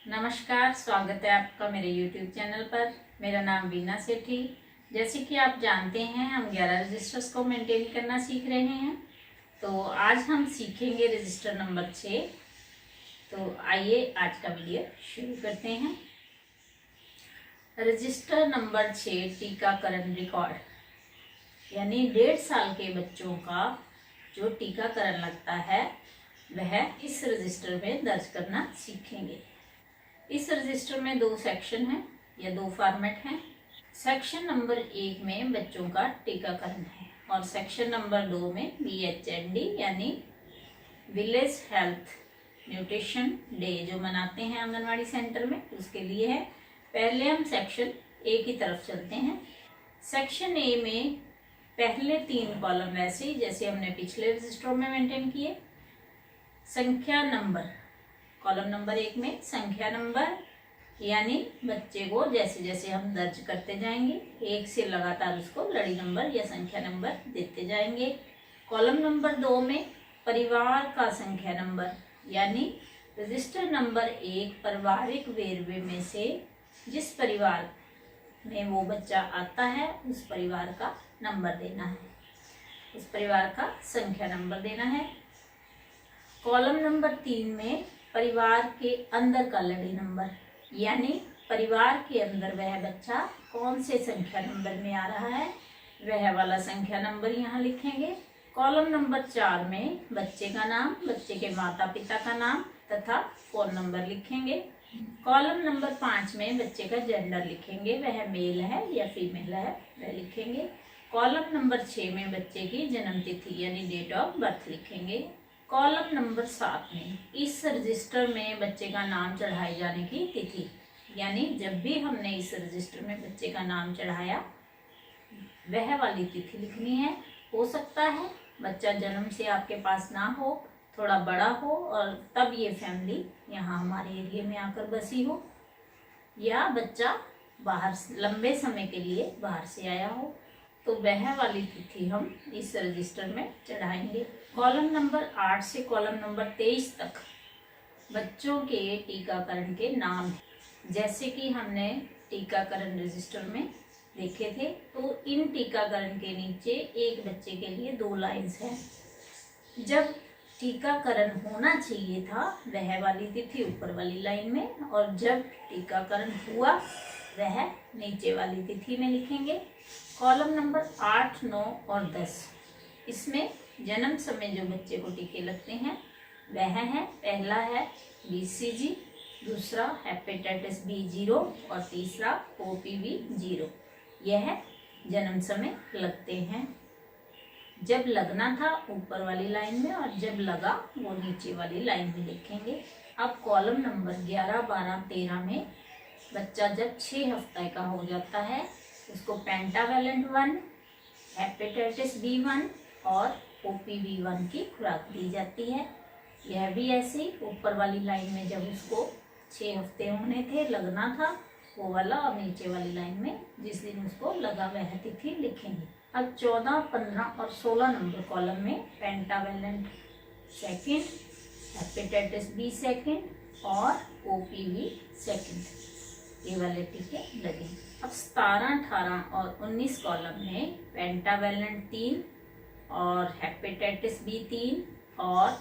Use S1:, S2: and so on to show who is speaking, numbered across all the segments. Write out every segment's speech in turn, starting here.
S1: नमस्कार, स्वागत है आपका मेरे YouTube चैनल पर। मेरा नाम वीना सेठी। जैसे कि आप जानते हैं, हम 11 रजिस्टर्स को मेंटेन करना सीख रहे हैं। तो आज हम सीखेंगे रजिस्टर नंबर 6। तो आइए आज का वीडियो शुरू करते हैं। रजिस्टर नंबर 6 टीकाकरण रिकॉर्ड, यानी 1.5 साल के बच्चों का जो टीकाकरण लगता है वह इस रजिस्टर में दर्ज करना सीखेंगे। इस रजिस्टर में 2 सेक्शन हैं या 2 फॉर्मेट हैं। सेक्शन नंबर 1 में बच्चों का टीकाकरण है और सेक्शन नंबर 2 में VHND यानी विलेज हेल्थ न्यूट्रिशन डे जो मनाते हैं आंगनवाड़ी सेंटर में, उसके लिए है। पहले हम सेक्शन A की तरफ चलते हैं। सेक्शन A में पहले 3 कॉलम वैसे ही जैसे हमने पिछले रजिस्टरों में मेंटेन किए। संख्या नंबर, कॉलम नंबर 1 में संख्या नंबर यानी बच्चे को जैसे जैसे हम दर्ज करते जाएंगे 1 से लगातार उसको लड़ी नंबर या संख्या नंबर देते जाएंगे। कॉलम नंबर 2 में परिवार का संख्या नंबर यानी रजिस्टर नंबर 1 पारिवारिक वेरवे में से जिस परिवार में वो बच्चा आता है उस परिवार का नंबर देना है, उस परिवार का संख्या नंबर देना है। कॉलम नंबर 3 में परिवार के अंदर का लड़ी नंबर यानी परिवार के अंदर वह बच्चा कौन से संख्या नंबर में आ रहा है वह वाला संख्या नंबर यहाँ लिखेंगे। कॉलम नंबर 4 में बच्चे का नाम, बच्चे के माता पिता का नाम तथा फोन नंबर लिखेंगे। कॉलम नंबर 5 में बच्चे का जेंडर लिखेंगे, वह मेल है या फीमेल है वह लिखेंगे। कॉलम नंबर 6 में बच्चे की जन्म तिथि यानी डेट ऑफ बर्थ लिखेंगे। कॉलम नंबर 7 में इस रजिस्टर में बच्चे का नाम चढ़ाए जाने की तिथि, यानी जब भी हमने इस रजिस्टर में बच्चे का नाम चढ़ाया वह वाली तिथि लिखनी है। हो सकता है बच्चा जन्म से आपके पास ना हो, थोड़ा बड़ा हो और तब ये फैमिली यहाँ हमारे एरिया में आकर बसी हो, या बच्चा बाहर लंबे समय के लिए बाहर से आया हो, तो वह वाली तिथि हम इस रजिस्टर में चढ़ाएंगे। कॉलम नंबर 8 से कॉलम नंबर 23 तक बच्चों के टीकाकरण के नाम हैं। जैसे कि हमने टीकाकरण रजिस्टर में देखे थे, तो इन टीकाकरण के नीचे एक बच्चे के लिए 2 लाइन्स हैं। जब टीकाकरण होना चाहिए था वह वाली तिथि ऊपर वाली लाइन में, और जब टीकाकरण हुआ वह नीचे वाली तिथि में लिखेंगे। कॉलम नंबर 8, 9 और 10, इसमें जन्म समय जो बच्चे को टीके लगते हैं वह है, पहला है BCG, दूसरा हेपेटाइटिस B 0 और तीसरा OPV 0। यह जन्म समय लगते हैं। जब लगना था ऊपर वाली लाइन में और जब लगा वो नीचे वाली लाइन में लिखेंगे। अब कॉलम नंबर 11, 12, 13 में बच्चा जब 6 हफ्ते का हो जाता है उसको पेंटावेलेंट 1, हेपेटाइटिस B 1 और OPV 1 की खुराक दी जाती है। यह भी ऐसे ऊपर वाली लाइन में जब उसको 6 हफ्ते होने थे, लगना था वो वाला, और नीचे वाली लाइन में जिस दिन उसको लगा वह तिथि लिखेंगे। अब 14, 15 और 16 नंबर कॉलम में पेंटावेलेंट 2, हेपेटाइटिस B 2 और OPV 2 ये वाले टीके लगे। अब 17, 18 और 19 कॉलम में पेंटावेलेंट 3 और हेपेटाइटिस B 3 और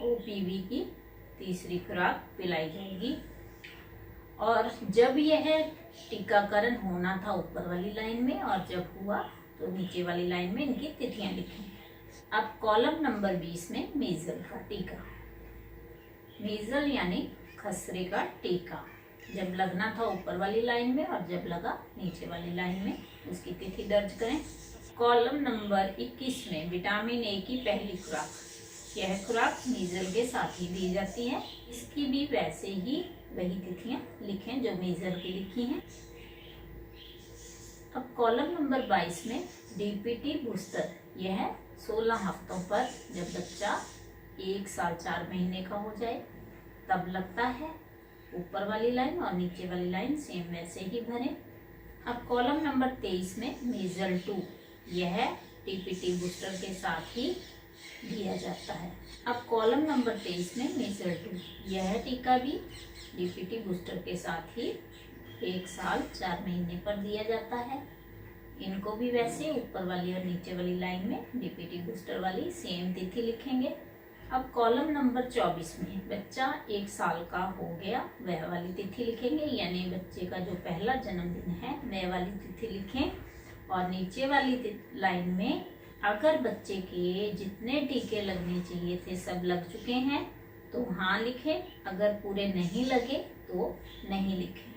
S1: OPV की तीसरी खुराक पिलाई जाएगी। और जब यह टीकाकरण होना था ऊपर वाली लाइन में और जब हुआ तो नीचे वाली लाइन में इनकी तिथियां लिखेंगे। अब कॉलम नंबर 20 में मीजल का टीका, मीजल यानी खसरे का टीका, जब लगना था ऊपर वाली लाइन में और जब लगा नीचे वाली लाइन में उसकी तिथि दर्ज करें। कॉलम नंबर 21 में विटामिन A की पहली खुराक, यह खुराक मीजल के साथ ही दी जाती है, इसकी भी वैसे ही वही तिथियां लिखें जो मीजल की लिखी हैं। अब कॉलम नंबर 22 में DPT बूस्टर, यह 16 हफ्तों पर जब बच्चा 1 साल 4 महीने का हो जाए तब लगता है। ऊपर वाली लाइन और नीचे वाली लाइन सेम वैसे ही भरें। अब कॉलम नंबर 23 में मीजल 2, यह DPT बूस्टर के साथ ही दिया जाता है। अब कॉलम नंबर 23 में मीजल 2, यह टीका भी डीपीटी बूस्टर के साथ ही 1 साल 4 महीने पर दिया जाता है। इनको भी वैसे ऊपर वाली और नीचे वाली लाइन में डीपीटी बूस्टर वाली सेम तिथि लिखेंगे। अब कॉलम नंबर 24 में बच्चा 1 साल का हो गया वह वाली तिथि लिखेंगे, यानी बच्चे का जो पहला जन्मदिन है वह वाली तिथि लिखें। और नीचे वाली लाइन में अगर बच्चे के जितने टीके लगने चाहिए थे सब लग चुके हैं तो हाँ लिखें, अगर पूरे नहीं लगे तो नहीं लिखें।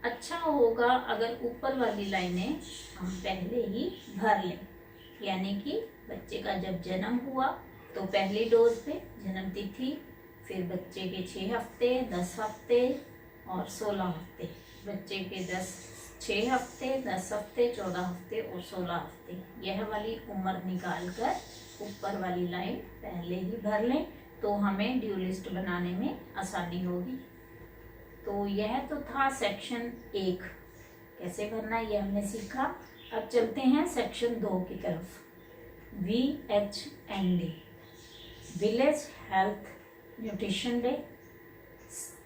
S1: अच्छा होगा अगर ऊपर वाली लाइनें हम पहले ही भर लें, यानी कि बच्चे का जब जन्म हुआ तो पहली डोज पे जन्म तिथि, फिर बच्चे के 6 हफ्ते, 10 हफ्ते और 16 हफ्ते, बच्चे के 6 हफ्ते, 10 हफ्ते, 14 हफ्ते और 16 हफ्ते, यह वाली उम्र निकाल कर ऊपर वाली लाइन पहले ही भर लें तो हमें ड्यू लिस्ट बनाने में आसानी होगी। तो यह तो था सेक्शन 1 कैसे भरना है ये हमने सीखा। अब चलते हैं सेक्शन 2 की तरफ। VHND village health nutrition day,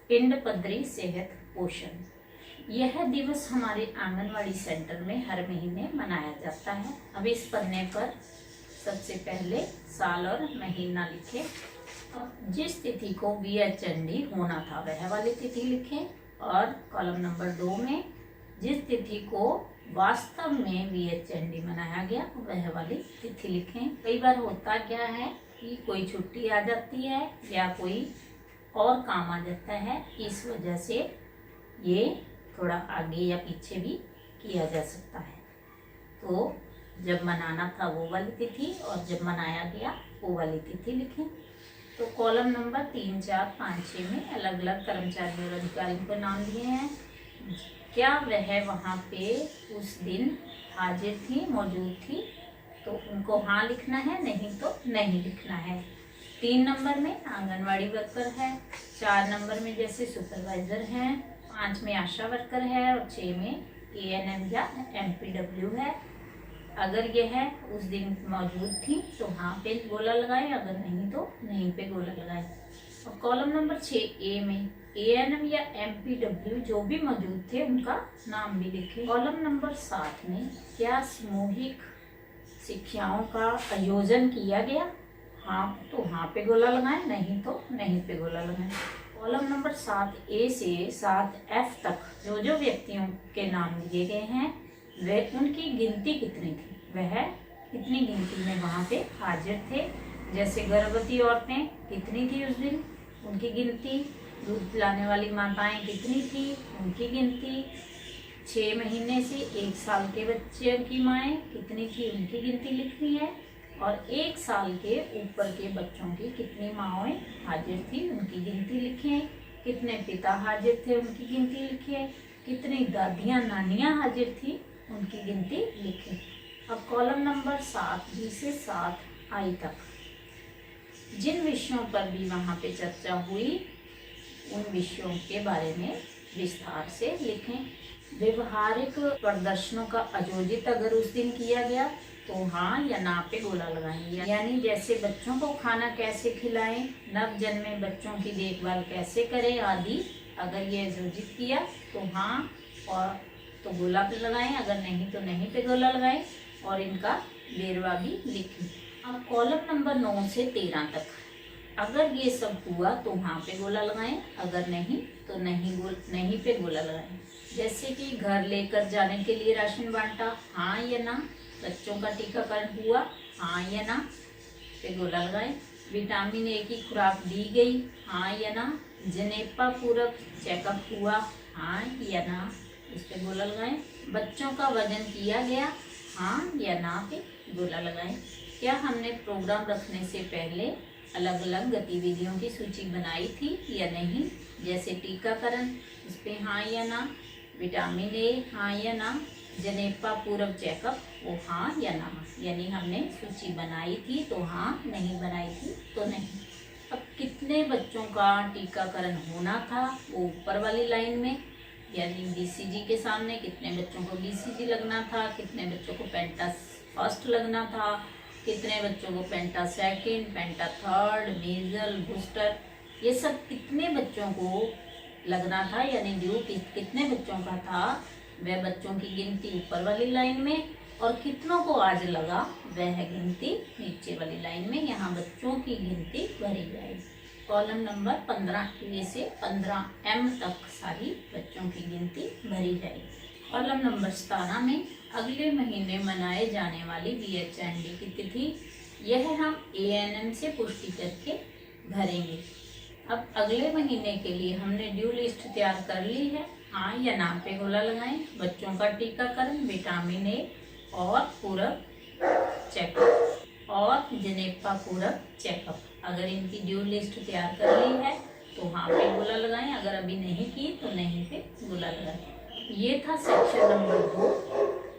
S1: पिंड पद्धरी सेहत पोषण। यह दिवस हमारे आंगनवाड़ी सेंटर में हर महीने मनाया जाता है। अब इस पन्ने पर सबसे पहले साल और महीना लिखें। जिस तिथि को VHND होना था वह वाली तिथि लिखें और कॉलम नंबर 2 में जिस तिथि को वास्तव में VHND मनाया गया वह वाली तिथि लिखें। कई बार होता क्या है कि कोई छुट्टी आ जाती है या कोई और काम आ जाता है, इस वजह से ये थोड़ा आगे या पीछे भी किया जा सकता है। तो जब मनाना था वो वाली तिथि और जब मनाया गया वो वाली तिथि लिखें। तो कॉलम नंबर 3, 4, 5, 6 में अलग अलग कर्मचारियों और अधिकारियों के नाम दिए हैं। क्या वह वहाँ पे उस दिन हाजिर थी, मौजूद थी, तो उनको हाँ लिखना है, नहीं तो नहीं लिखना है। 3 नंबर में आंगनवाड़ी वर्कर है, 4 नंबर में जैसे सुपरवाइजर हैं, 5 में आशा वर्कर है और 6 में ANM या MPW है। अगर यह उस दिन मौजूद थी तो हाँ पे गोला लगाएं, अगर नहीं तो नहीं पे गोला लगाएं। और कॉलम नंबर 6A में ANM या MPW जो भी मौजूद थे उनका नाम भी लिखें। कॉलम नंबर 7 में क्या सामूहिक शिक्षाओं का आयोजन किया गया, हाँ तो हाँ पे गोला लगाएं, नहीं तो नहीं पे गोला लगाएं। कॉलम नंबर 7A से 7F तक जो जो व्यक्तियों के नाम दिए गए हैं वह उनकी गिनती कितनी थी, वह कितनी गिनती में वहाँ पे हाजिर थे। जैसे गर्भवती औरतें कितनी थी उस दिन, उनकी गिनती, दूध पिलाने वाली माताएं कितनी थी, उनकी गिनती, 6 महीने से 1 साल के बच्चे की माएँ कितनी थी, उनकी गिनती लिखनी है। और 1 साल के ऊपर के बच्चों की कितनी माएँ हाजिर थी, उनकी गिनती लिखें। कितने पिता हाजिर थे, उनकी गिनती लिखें। कितनी दादियाँ नानियाँ हाजिर थी, उनकी गिनती लिखें। अब कॉलम नंबर 7B से 7I तक जिन विषयों पर भी वहाँ पे चर्चा हुई उन विषयों के बारे में विस्तार से लिखें। व्यवहारिक प्रदर्शनों का आयोजित अगर उस दिन किया गया तो हाँ या ना पे गोला लगाएंगे, यानी जैसे बच्चों को खाना कैसे खिलाएं, नव जन्मे बच्चों की देखभाल कैसे करें आदि, अगर ये आयोजित किया तो हाँ और तो गोला पे लगाएं, अगर नहीं तो नहीं पे गोला लगाएं और इनका वेरवा भी लिखें। अब कॉलम नंबर 9 से 13 तक अगर ये सब हुआ तो हाँ पे गोला लगाएं, अगर नहीं तो नहीं पे गोला लगाएं। जैसे कि घर लेकर जाने के लिए राशन बांटा, हाँ या ना। बच्चों का टीकाकरण हुआ, हाँ या ना पे गोला लगाएं। विटामिन A की खुराक दी गई, हाँ या ना। जनेपा पूरक चेकअप हुआ, हाँ या ना, इस पे गोला लगाएं। बच्चों का वजन किया गया, हाँ या ना पे गोला लगाएं। क्या हमने प्रोग्राम रखने से पहले अलग अलग गतिविधियों की सूची बनाई थी या नहीं, जैसे टीकाकरण, इस पे हाँ या ना। विटामिन A हाँ या ना। जनेपा पूर्व चेकअप वो हाँ या ना, यानी हमने सूची बनाई थी तो हाँ, नहीं बनाई थी तो नहीं। अब कितने बच्चों का टीकाकरण होना था वो ऊपर वाली लाइन में, यानी BCG के सामने कितने बच्चों को BCG लगना था, कितने बच्चों को पेंटा फर्स्ट लगना था, कितने बच्चों को पेंटा सेकंड, पेंटा थर्ड, मीजल, बूस्टर, ये सब कितने बच्चों को लगना था, यानी ड्यू कितने बच्चों का था वह बच्चों की गिनती ऊपर वाली लाइन में, और कितनों को आज लगा वह गिनती नीचे वाली लाइन में। यहाँ बच्चों की गिनती भरी जाएगी। कॉलम नंबर 15A से 15M तक सारी बच्चों की गिनती भरी जाएगी। कॉलम नंबर 17 में अगले महीने मनाए जाने वाली BHND की तिथि, यह हम ANM से पुष्टि करके भरेंगे। अब अगले महीने के लिए हमने ड्यू लिस्ट तैयार कर ली है। हाँ या ना पे गोला लगाएं। बच्चों का टीकाकरण विटामिन ए और पूरक चेकअप और जनेपा पूरक चेकअप, अगर इनकी ड्यू लिस्ट तैयार कर ली है तो हाँ पे गोला लगाएं, अगर अभी नहीं की तो नहीं पे गोला लगाएं। ये था सेक्शन नंबर 2।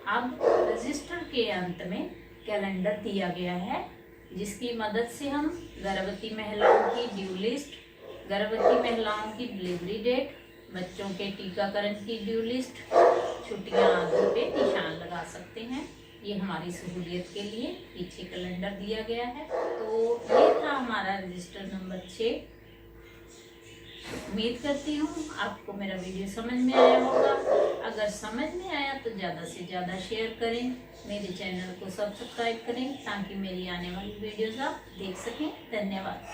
S1: अब रजिस्टर के अंत में कैलेंडर दिया गया है, जिसकी मदद से हम गर्भवती महिलाओं की ड्यू लिस्ट, गर्भवती महिलाओं की डिलीवरी डेट, बच्चों के टीकाकरण की ड्यू लिस्ट, छुट्टियां आदि पे निशान लगा सकते हैं। ये हमारी सहूलियत के लिए पीछे कैलेंडर दिया गया है। तो ये था हमारा रजिस्टर नंबर 6। उम्मीद करती हूँ आपको मेरा वीडियो समझ में आया होगा। अगर समझ में आया तो ज़्यादा से ज़्यादा शेयर करें, मेरे चैनल को सब्सक्राइब करें ताकि मेरी आने वाली वीडियोस आप देख सकें। धन्यवाद।